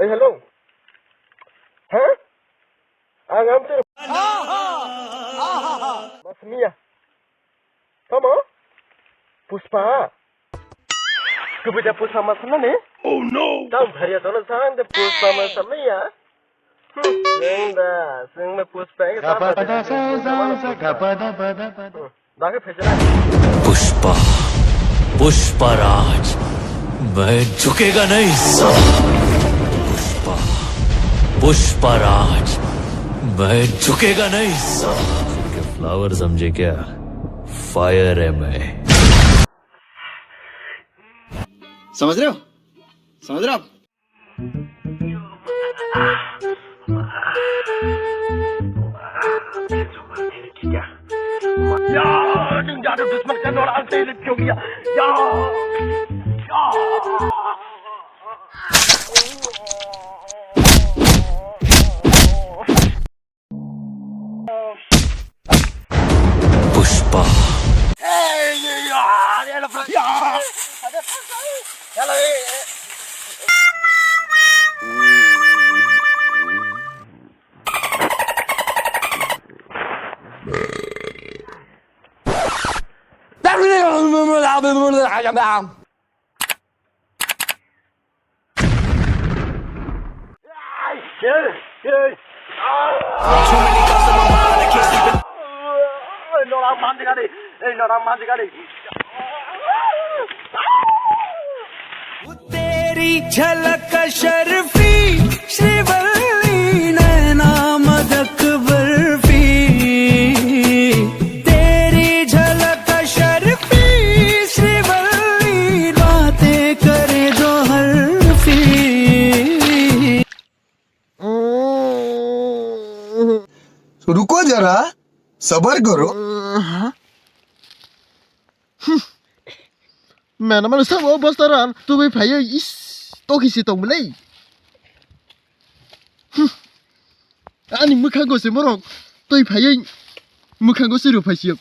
Hello हाँ आगाम तेरे Masmia Tama Puspa Kepada Puspa Masmia ni Oh no Tahu hari itu orang sang de Puspa Masmia Sengda Puspa ke dah ke pejala Pushpa Pushpraj मैं झुकेगा नहीं पुष्पा पुष्पराज मैं झुकेगा नहीं फ्लावर समझे क्या फायर है मैं समझ रहे हो आप यार दुश्मन का दौड़ आते ही क्यों गया पुष्पा तेरी झलक शर्फी श्रीवल्ली नैना मदक बर्फी तेरी झलक शर्फी श्रीवल्ली बातें करे दो हरफी रुको जरा सबर करो Mana manusia mau bostaran, tu be payah is toki si tong mulai. Ani muka go se morok, tu payah muka go se rupa siap.